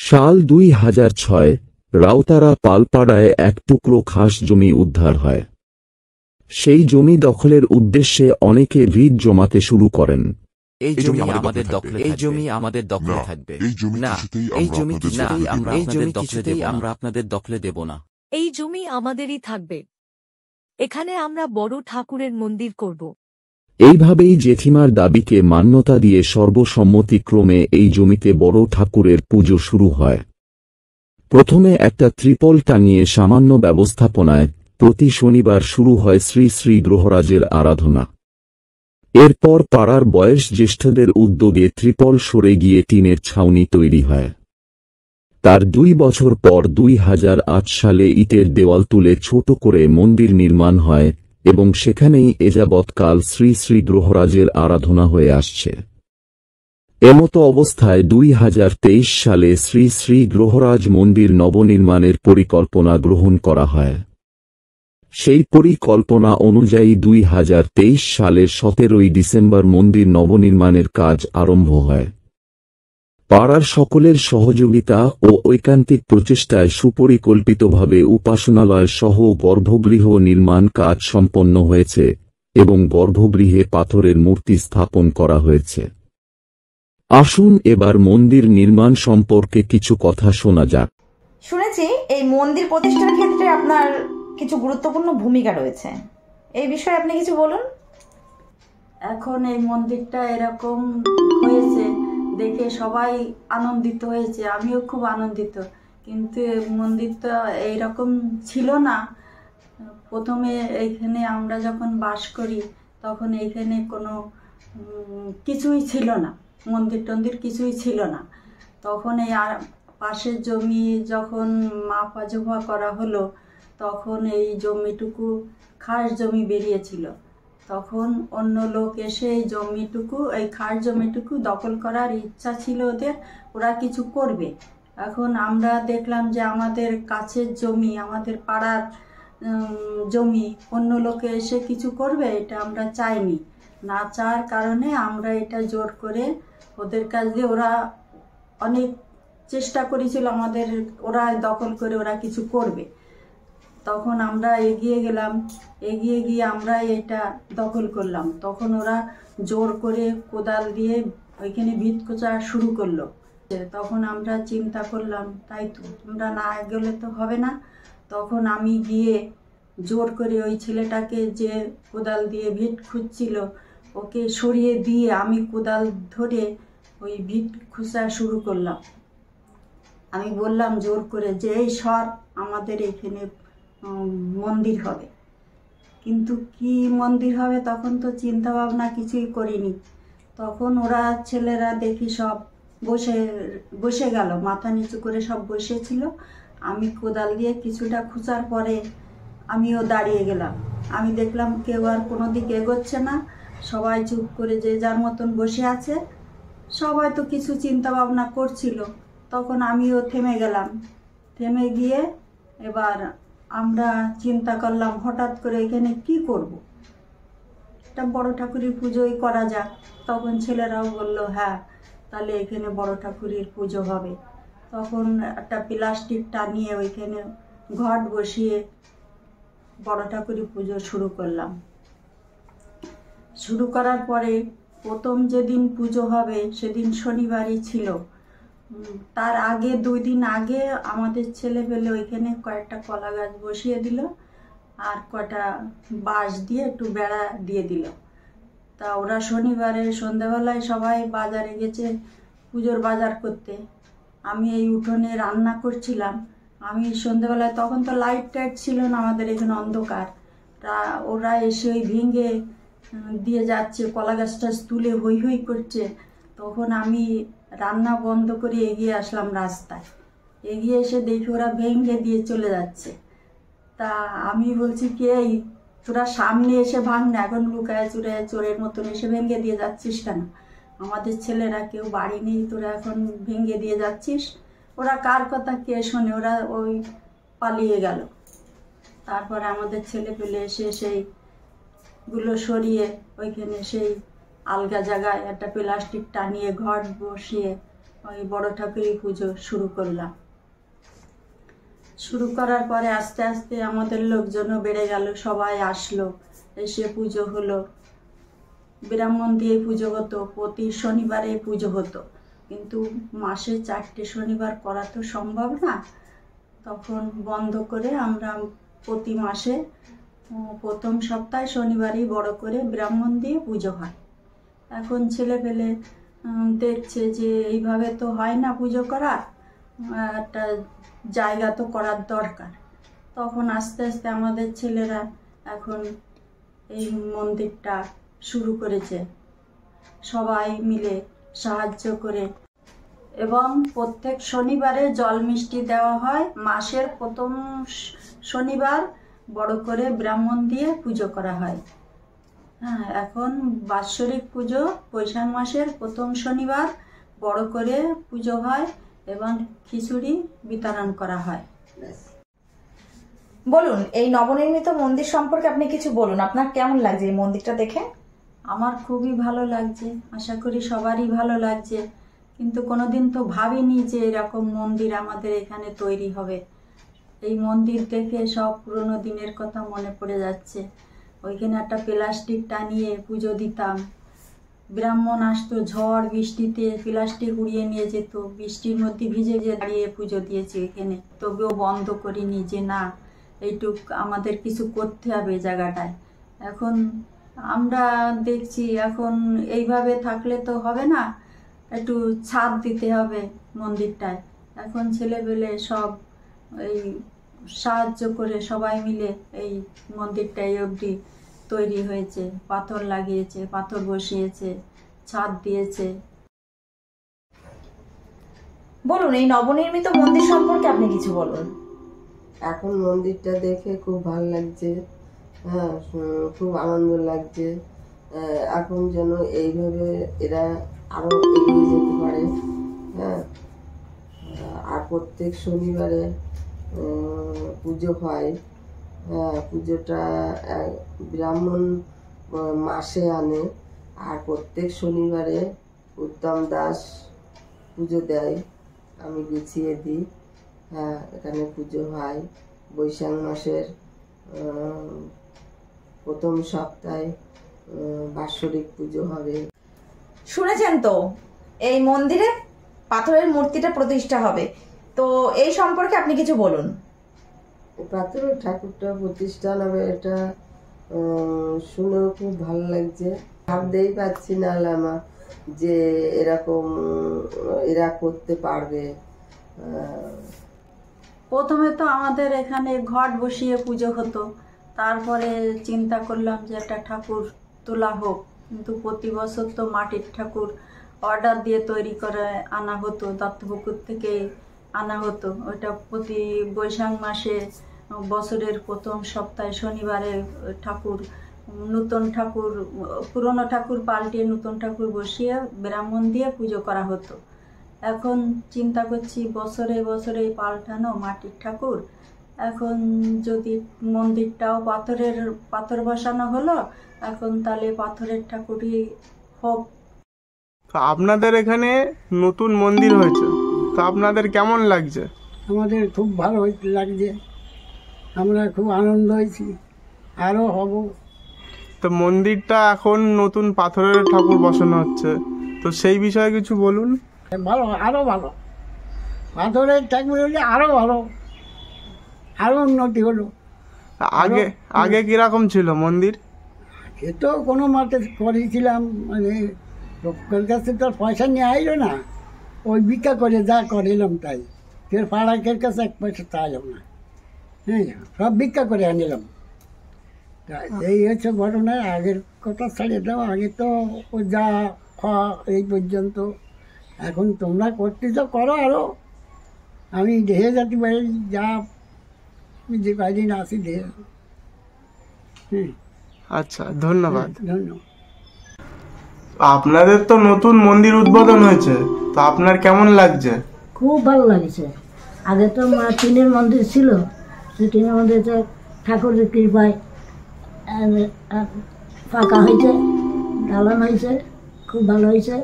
সাল 2006 রাউতারা পালপাড়ায় এক টুকরো খাস জমি উদ্ধার হয়। সেই জমি দখলের উদ্দেশ্যে অনেকে ভিড় জমাতে শুরু করেন। এই জমি আমাদের দখলে, এই জমি আমাদের দখলে থাকবে না, এই জমি কিছুতেই আমরা আপনাদের দখলে দেব, আমরা আপনাদের দখলে দেব না। এই জমি আমাদেরই থাকবে, এখানে আমরা বড় ঠাকুরের মন্দির করব। এইভাবেই জেঠিমার দাবিকে মান্যতা দিয়ে সর্বসম্মতিক্রমে এই জমিতে বড় ঠাকুরের পুজো শুরু হয়। প্রথমে একটা ত্রিপল টাঙিয়ে সামান্য ব্যবস্থাপনায় প্রতি শনিবার শুরু হয় শ্রী শ্রী গ্রহরাজের আরাধনা। এরপর পাড়ার বয়স জ্যেষ্ঠদের উদ্যোগে ত্রিপল সরে গিয়ে টিনের ছাউনি তৈরি হয়। তার 2 বছর পর 2008 সালে ইটের দেওয়াল তুলে ছোট করে মন্দির নির্মাণ হয় এবং সেখানেই এযাবৎকাল শ্রী শ্রী গ্রহরাজের আরাধনা হয়ে আসছে। এমতো অবস্থায় 2023 সালে শ্রী শ্রী গ্রহরাজ মন্দির নবনির্মাণের পরিকল্পনা গ্রহণ করা হয়। সেই পরিকল্পনা অনুযায়ী 2023 সালের 17 ডিসেম্বর মন্দির নবনির্মাণের কাজ আরম্ভ হয়। পাড়ার সকলের সহযোগিতা ও ঐকান্তিক প্রচেষ্টায় সুপরিকল্পিতভাবে উপাসনালয় সহ গর্ভগৃহ নির্মাণ কাজ সম্পন্ন হয়েছে এবং গর্ভগৃহে পাথরের মূর্তি স্থাপন করা হয়েছে। আসুন এবার মন্দির নির্মাণ সম্পর্কে কিছু কথা শোনা যাক। শুনেছি এই মন্দির প্রতিষ্ঠার ক্ষেত্রে আপনার কিছু গুরুত্বপূর্ণ ভূমিকা রয়েছে, এই বিষয়ে আপনি কিছু বলুন। এখন এই মন্দিরটা এরকম হয়েছে দেখে সবাই আনন্দিত হয়েছে, আমিও খুব আনন্দিত। কিন্তু মন্দিরটা এইরকম ছিল না। প্রথমে এইখানে আমরা যখন বাস করি তখন এইখানে কোনো কিছুই ছিল না, মন্দির টন্দির কিছুই ছিল না। তখন এই পাশের জমি যখন মাপা জোপা করা হলো তখন এই জমিটুকু খাস জমি বেরিয়েছিল। তখন অন্য লোক এসে এই জমিটুকু, এই খাস জমিটুকু দখল করার ইচ্ছা ছিল ওদের, ওরা কিছু করবে। এখন আমরা দেখলাম যে আমাদের কাছের জমি, আমাদের পাড়ার জমি অন্য লোকে এসে কিছু করবে, এটা আমরা চাইনি। না চাওয়ার কারণে আমরা এটা জোর করে ওদের কাছ দিয়ে, ওরা অনেক চেষ্টা করেছিল আমাদের, ওরা দখল করে ওরা কিছু করবে। তখন আমরা এগিয়ে গেলাম, এগিয়ে গিয়ে আমরা এটা দখল করলাম। তখন ওরা জোর করে কোদাল দিয়ে ওইখানে ভিত খোঁচা শুরু করলো। তখন আমরা চিন্তা করলাম তাই তো, আমরা না গেলে তো হবে না। তখন আমি গিয়ে জোর করে ওই ছেলেটাকে যে কোদাল দিয়ে ভিত খুঁজছিল ওকে সরিয়ে দিয়ে আমি কোদাল ধরে ওই ভিত খোঁচা শুরু করলাম। আমি বললাম জোর করে যে এই সর, আমাদের এখানে মন্দির হবে। কিন্তু কি মন্দির হবে তখন তো চিন্তা ভাবনা কিছুই করিনি। তখন ওরা ছেলেরা দেখি সব বসে গেল, মাথা নিচু করে সব বসেছিল। আমি কোদাল দিয়ে কিছুটা খুঁচার পরে আমিও দাঁড়িয়ে গেলাম। আমি দেখলাম কেউ আর কোনো দিক এগোচ্ছে না, সবাই চুপ করে যে যার মতন বসে আছে। সবাই তো কিছু চিন্তা ভাবনা করছিল। তখন আমিও থেমে গেলাম। থেমে গিয়ে এবার আমরা চিন্তা করলাম হঠাৎ করে এখানে কি করব, একটা বড় ঠাকুরের পুজোই করা যাক। তখন ছেলেরাও বলল হ্যাঁ তাহলে এখানে বড় ঠাকুরের পুজো হবে। তখন একটা প্লাস্টিক টানিয়ে ওইখানে ঘট বসিয়ে বড় ঠাকুরের পুজো শুরু করলাম। শুরু করার পরে প্রথম যেদিন পুজো হবে সেদিন শনিবারই ছিল। তার আগে 2 দিন আগে আমাদের ছেলে পেলে ওইখানে কয়েকটা কলা গাছ বসিয়ে দিল আর কটা বাঁশ দিয়ে একটু বেড়া দিয়ে দিল। তা ওরা শনিবারে সন্ধ্যাবেলায় সবাই বাজারে গেছে পুজোর বাজার করতে। আমি এই উঠোনে রান্না করছিলাম। আমি সন্ধ্যাবেলায়, তখন তো লাইট টাইট ছিল না, আমাদের এখানে অন্ধকার। তা ওরা এসে ওই ভেঙে দিয়ে যাচ্ছে, কলা গাছটা তুলে হই হই করছে। তখন আমি রান্না বন্ধ করে এগিয়ে আসলাম রাস্তায়। এগিয়ে এসে দেখি ওরা ভেঙে দিয়ে চলে যাচ্ছে। তা আমি বলছি কি এই তোরা সামনে এসে ভাঙ না, এখন লুকায় চুরে চোরের মতন এসে ভেঙে দিয়ে যাচ্ছিস কেন? আমাদের ছেলেরা কেউ বাড়ি নেই, তোরা এখন ভেঙে দিয়ে যাচ্ছিস। ওরা কার কথা কে শোনে, ওরা ওই পালিয়ে গেল। তারপরে আমাদের ছেলে পেলে এসে সেইগুলো সরিয়ে ওইখানে সেই আলগা জায়গায় একটা প্লাস্টিক টানিয়ে ঘট বসিয়ে ওই বড় ঠাকুরের পুজো শুরু করলাম। শুরু করার পরে আস্তে আস্তে আমাদের লোকজনও বেড়ে গেল, সবাই আসলো, এসে পুজো হলো। ব্রাহ্মণ দিয়ে পুজো হতো, প্রতি শনিবারে পুজো হতো, কিন্তু মাসে 4টে শনিবার করা তো সম্ভব না। তখন বন্ধ করে আমরা প্রতি মাসে প্রথম সপ্তাহে শনিবারই বড় করে ব্রাহ্মণ দিয়ে পুজো হয়। এখন ছেলেপেলে দেখছে যে এইভাবে তো হয় না পুজো করা, একটা জায়গা তো করার দরকার। তখন আস্তে আস্তে আমাদের ছেলেরা এখন এই মন্দিরটা শুরু করেছে, সবাই মিলে সাহায্য করে। এবং প্রত্যেক শনিবারে জল মিষ্টি দেওয়া হয়। মাসের প্রথম শনিবার বড় করে ব্রাহ্মণ দিয়ে পুজো করা হয়। হ্যাঁ, এখন বাৎসরিক পুজো বৈশাখ মাসের প্রথম শনিবার বড় করে পুজো হয় এবং খিচুড়ি বিতরণ করা হয়। বলুন, এই নবনির্মিত মন্দির সম্পর্কে আপনি কিছু বলুন। আপনার কেমন লাগছে এই মন্দিরটা দেখে? আমার খুবই ভালো লাগছে, আশা করি সবারই ভালো লাগছে। কিন্তু কোনোদিন তো ভাবিনি যে এরকম মন্দির আমাদের এখানে তৈরি হবে। এই মন্দির দেখে সব পুরনো দিনের কথা মনে পড়ে যাচ্ছে। ওইখানে একটা প্লাস্টিক টানিয়ে পুজো দিতাম, ব্রাহ্মণ আসতো, ঝড় বৃষ্টিতে প্লাস্টিক উড়িয়ে নিয়ে যেত, বৃষ্টির মধ্যে ভিজে ভিজে দাঁড়িয়ে পুজো দিয়েছি এখানে। তবেও বন্ধ করিনি যে না, এইটুক আমাদের কিছু করতে হবে জায়গাটায়। এখন আমরা দেখছি এখন এইভাবে থাকলে তো হবে না, একটু ছাদ দিতে হবে মন্দিরটায়। এখন ছেলেপেলে সব এই সাহায্য করে সবাই মিলে এই মন্দিরটা এই অবধি তৈরি হয়েছে। পাথর লাগিয়েছে, পাথর বসিয়েছে, ছাদ দিয়েছে। বলুন, এই নবনির্মিত মন্দির সম্পর্কে আপনি কিছু বলুন। এখন মন্দিরটা দেখে খুব ভালো লাগছে, হ্যাঁ, খুব আনন্দ লাগছে। এখন যেন এইভাবে এরা আরো এগিয়ে যেতে পারে। হ্যাঁ, আর প্রত্যেক শনিবারে পুজো হয়। হ্যাঁ, পুজোটা ব্রাহ্মণ মাসে আনে, আর প্রত্যেক শনিবারে উত্তম দাস পুজো দেয়, আমি গুছিয়ে দিই। হ্যাঁ, এখানে পুজো হয় বৈশাখ মাসের প্রথম সপ্তাহে বাৎসরিক পুজো হবে। শুনেছেন তো, এই মন্দিরে পাথরের মূর্তিটা প্রতিষ্ঠা হবে, তো এই সম্পর্কে আপনি কিছু বলুন। পাথরের ঠাকুরটা প্রতিষ্ঠান হবে, এটা শুনেও খুব ভালো লাগছে। ভাবতেই পারছি না লামা যে এরকম এরা করতে পারবে। প্রথমে তো আমাদের এখানে ঘট বসিয়ে পুজো হতো, তারপরে চিন্তা করলাম যে একটা ঠাকুর তোলা হোক। কিন্তু প্রতি বছর তো মাটির ঠাকুর অর্ডার দিয়ে তৈরি করে আনা হতো, দত্তপুকুর থেকে আনা হতো। ওইটা প্রতি বৈশাখ মাসে বছরের প্রথম সপ্তাহে শনিবারে ঠাকুর, নতুন ঠাকুর, পুরনো ঠাকুর পাল্টিয়ে নতুন ঠাকুর বসিয়ে ব্রাহ্মণ দিয়ে পুজো করা হতো। এখন চিন্তা করছি বছরে বছরে পাল্টানো মাটির ঠাকুর, এখন যদি মন্দিরটাও পাথর বসানো হলো, এখন তাহলে পাথরের ঠাকুরই হোক। তো আপনাদের এখানে নতুন মন্দির হয়েছে, তো আপনাদের কেমন লাগছে? আমাদের খুব ভালো লাগছে, আমরা খুব আনন্দ হয়েছি, আরও হব। তো মন্দিরটা এখন নতুন পাথরের ঠাকুর বসানো হচ্ছে, তো সেই বিষয়ে কিছু বলুন। ভালো, আরও ভালো, পাথরের ঠাকুর হলে আরও ভালো, আরও উন্নতি হলো। আগে আগে কিরকম ছিল মন্দির? এ তো কোনো মতে করেছিলাম, মানে লোকের কাছে তো পয়সা নিয়ে আইলো না, ওই ভিক্ষা করে যা করিলাম তাই। ফের পাড়াকের কাছে 1 পয়সা চাইলাম না, হ্যাঁ, সব ভিক্ষা করে আনিলাম। তা এই হচ্ছে ঘটনা। আগের কথা ছাড়িয়ে দাও, আগে তো ও যা খাওয়া এই পর্যন্ত। এখন তোমরা করতেছ করো, আরও আমি দেখে যেতে পারি, যা যে কয়দিন আসি দেখে। হুম, আচ্ছা, ধন্যবাদ। ধন্যবাদ। আপনাদের তো নতুন মন্দির উদ্বোধন হয়েছে, তো আপনার কেমন লাগছে? খুব ভালো লাগছে। আগে তো টিনের মন্দির ছিল, সেই টিনের মন্দিরটা ঠাকুরের কৃপায় ফাঁকা হয়েছে, দালান হয়েছে, খুব ভালো হয়েছে।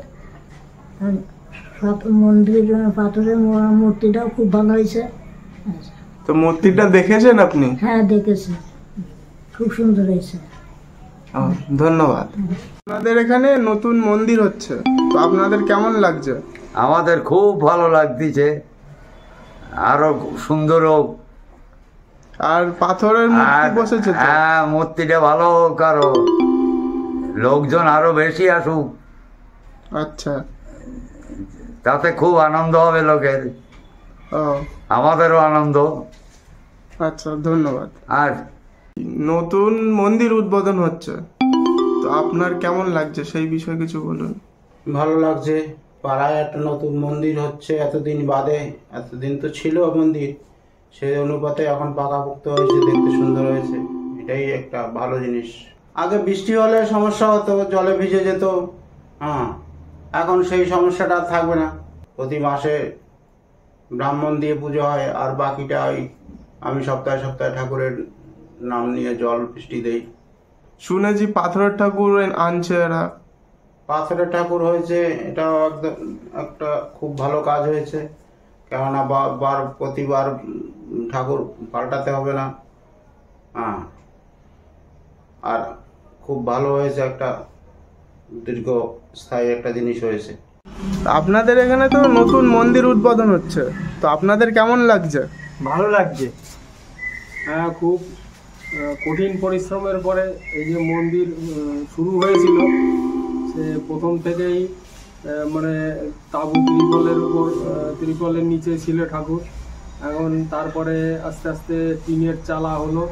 মন্দির পাথরের মূর্তিটাও খুব ভালো হয়েছে। তো মূর্তিটা দেখেছেন আপনি? হ্যাঁ দেখেছি, খুব সুন্দর হয়েছে। ধন্যবাদ। আপনাদের এখানে নতুন মন্দির হচ্ছে, তো আপনাদের কেমন লাগছে? আমাদের খুব ভালো লাগতেছে, আরো সুন্দর হোক। আর পাথরের মূর্তি বসেছে? হ্যাঁ, মূর্তিটা ভালো হোক, আরো লোকজন আরো বেশি আসুক। আচ্ছা, তাতে খুব আনন্দ হবে লোকের, আমাদেরও আনন্দ। আচ্ছা, ধন্যবাদ। আর নতুন মন্দির উদ্বোধন হচ্ছে, তো আপনার কেমন লাগছে সেই বিষয়ে কিছু বলুন। ভালো লাগছে, পাড়ায় একটা নতুন মন্দির হচ্ছে এতদিন বাদে। এতদিন তো ছিল মন্দির, সেই অনুপাতে এখন পাকাপোক্ত হয়েছে, দেখতে সুন্দর হয়েছে, এটাই একটা ভালো জিনিস। আগে বৃষ্টি হলে সমস্যা হতো, জলে ভিজে যেত, হ্যাঁ, এখন সেই সমস্যাটা থাকবে না। প্রতি মাসে ব্রাহ্মণ দিয়ে পুজো হয়, আর বাকিটা আমি সপ্তাহে সপ্তাহে ঠাকুরের নাম নিয়ে জল বৃষ্টি দেই। শুনেছি পাথরের ঠাকুর আনছে এরা। পাথরের ঠাকুর হয়েছে, এটাও একদম একটা খুব ভালো কাজ হয়েছে, কেননা প্রতিবার ঠাকুর পাল্টাতে হবে না, হ্যাঁ, আর খুব ভালো হয়েছে, একটা দীর্ঘস্থায়ী একটা জিনিস হয়েছে। আপনাদের এখানে তো নতুন মন্দির উদ্বোধন হচ্ছে, তো আপনাদের কেমন লাগছে? ভালো লাগছে, হ্যাঁ, খুব কঠিন পরিশ্রমের পরে এই যে মন্দির শুরু হয়েছিল, সে প্রথম থেকেই মানে তাঁবু ত্রিপলের উপর, ত্রিপলের নিচে ছিল ঠাকুর, এখন তারপরে আস্তে আস্তে টিনের চালা হলো,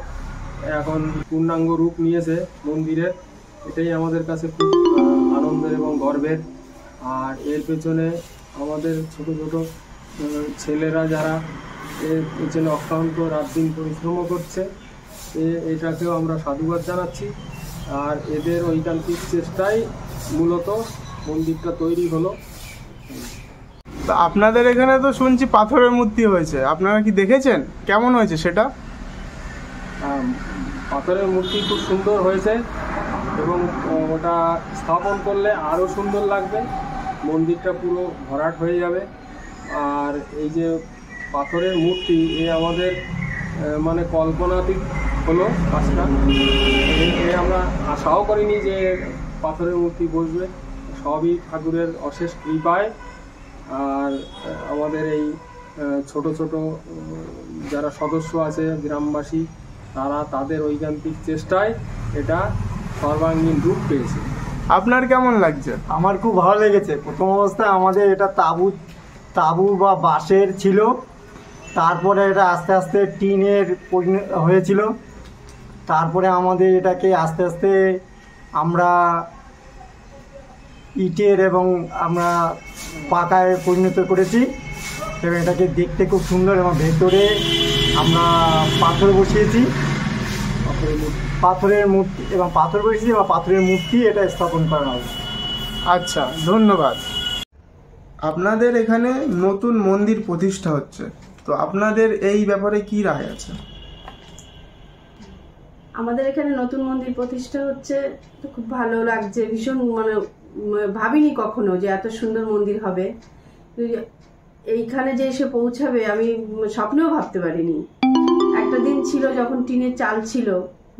এখন পূর্ণাঙ্গ রূপ নিয়েছে মন্দিরের। এটাই আমাদের কাছে খুব আনন্দের এবং গর্বের। আর এর পেছনে আমাদের ছোট ছোট ছেলেরা যারা এর পেছনে অক্লান্ত রাত দিন পরিশ্রমও করছে, এটাকেও আমরা সাধুবাদ জানাচ্ছি। আর এদের ঐকান্তিক চেষ্টায় মূলত মন্দিরটা তৈরি হলো। আপনাদের এখানে তো শুনছি পাথরের মূর্তি হয়েছে, আপনারা কি দেখেছেন? কেমন হয়েছে সেটা? পাথরের মূর্তি খুব সুন্দর হয়েছে, এবং ওটা স্থাপন করলে আরও সুন্দর লাগবে, মন্দিরটা পুরো ভরাট হয়ে যাবে। আর এই যে পাথরের মূর্তি, এ আমাদের মানে কল্পনাতীত হলো কাজটা, আমরা আশাও করিনি যে পাথরের মূর্তি বসবে, সবই ঠাকুরের অশেষ কৃপায়। আর আমাদের এই ছোট ছোট যারা সদস্য আছে গ্রামবাসী, তারা তাদের ঐকান্তিক চেষ্টায় এটা সর্বাঙ্গীন রূপ পেয়েছে। আপনার কেমন লাগছে? আমার খুব ভালো লেগেছে। প্রথম অবস্থায় আমাদের এটা তাঁবু বা বাঁশের ছিল, তারপরে এটা আস্তে আস্তে টিনের হয়েছিল, তারপরে আমাদের এটাকে আস্তে আস্তে আমরা ইটের এবং আমরা পাকায় পরিণত করেছি, এবং এটাকে দেখতে খুব সুন্দর, এবং ভেতরে আমরা পাথর বসিয়েছি, পাথরের মূর্তি এবং পাথর বসিয়েছি এবং পাথরের মূর্তি এটা স্থাপন করা হবে। আচ্ছা, ধন্যবাদ। আপনাদের এখানে নতুন মন্দির প্রতিষ্ঠা হচ্ছে, তো আপনাদের এই ব্যাপারে কি রায় আছে? আমাদের এখানে নতুন মন্দির প্রতিষ্ঠা হচ্ছে, তো খুব ভালো লাগছে, ভীষণ মানে ভাবিনি কখনো যে এত সুন্দর মন্দির হবে, এইখানে যে এসে পৌঁছাবে আমি স্বপ্নেও ভাবতে পারিনি। একটা দিন ছিল যখন টিনের চাল ছিল,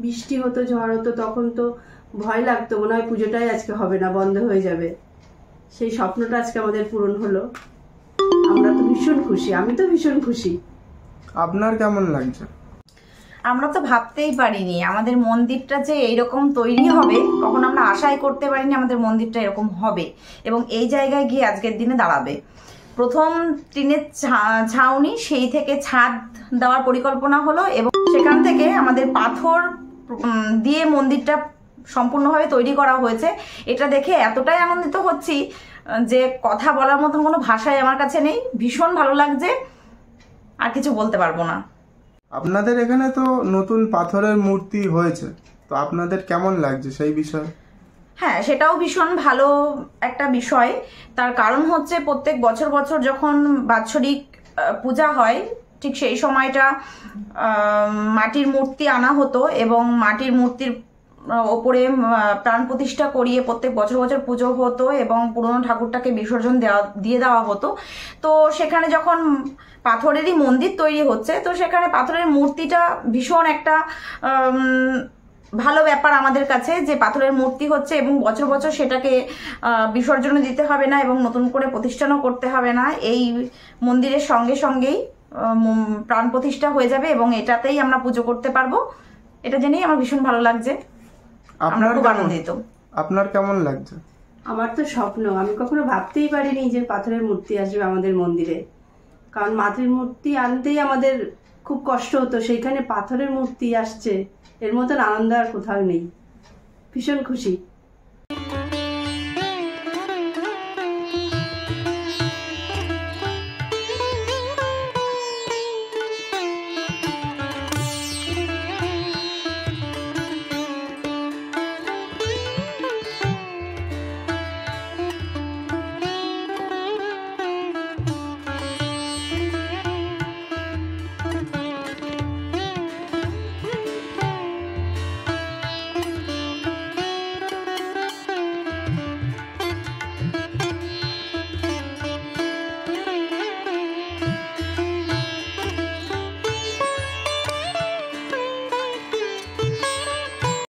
বৃষ্টি হতো, ঝড় হতো, তখন তো ভয় লাগতো, মনে হয় পুজোটাই আজকে হবে না, বন্ধ হয়ে যাবে। সেই স্বপ্নটা আজকে আমাদের পূরণ হলো, আমরা তো ভীষণ খুশি, আমি তো ভীষণ খুশি। আপনার কেমন লাগছে? আমরা তো ভাবতেই পারিনি আমাদের মন্দিরটা যে এইরকম তৈরি হবে, কখন আমরা আশাই করতে পারিনি আমাদের মন্দিরটা এরকম হবে এবং এই জায়গায় গিয়ে আজকের দিনে দাঁড়াবে। প্রথম টিনের ছাউনি, সেই থেকে ছাদ দেওয়ার পরিকল্পনা হলো এবং সেখান থেকে আমাদের পাথর দিয়ে মন্দিরটা সম্পূর্ণভাবে তৈরি করা হয়েছে। এটা দেখে এতটাই আনন্দিত হচ্ছি যে কথা বলার মতন কোনো ভাষাই আমার কাছে নেই, ভীষণ ভালো লাগছে, আর কিছু বলতে পারবো না। আপনাদের এখানে তো নতুন পাথরের মূর্তি হয়েছে, তো আপনাদের কেমন লাগছে সেই বিষয়ে? হ্যাঁ, সেটাও ভীষণ ভালো একটা বিষয়। তার কারণ হচ্ছে প্রত্যেক বছর বছর যখন বাৎসরিক পূজা হয়, ঠিক সেই সময়টা মাটির মূর্তি আনা হতো এবং মাটির মূর্তির ওপরে প্রাণ প্রতিষ্ঠা করিয়ে প্রত্যেক বছর বছর পুজো হতো এবং পুরনো ঠাকুরটাকে বিসর্জন দিয়ে দেওয়া হতো। তো সেখানে যখন পাথরেরই মন্দির তৈরি হচ্ছে, তো সেখানে পাথরের মূর্তিটা ভীষণ একটা ভালো ব্যাপার আমাদের কাছে, যে পাথরের মূর্তি হচ্ছে এবং বছর বছর সেটাকে বিসর্জন দিতে হবে না এবং নতুন করে প্রতিষ্ঠানও করতে হবে না। এই মন্দিরের সঙ্গে সঙ্গেই প্রাণ প্রতিষ্ঠা হয়ে যাবে এবং এটাতেই আমরা পুজো করতে পারবো। এটা জেনেই আমার ভীষণ ভালো লাগছে, আমরা খুব আনন্দিত। আপনার কেমন লাগছে? আমার তো স্বপ্ন, আমি কখনো ভাবতেই পারিনি যে পাথরের মূর্তি আসবে আমাদের মন্দিরে, কারণ মাটির মূর্তি আনতেই আমাদের খুব কষ্ট হতো, সেইখানে পাথরের মূর্তি আসছে, এর মতন আনন্দ আর কোথাও নেই। ভীষণ খুশি।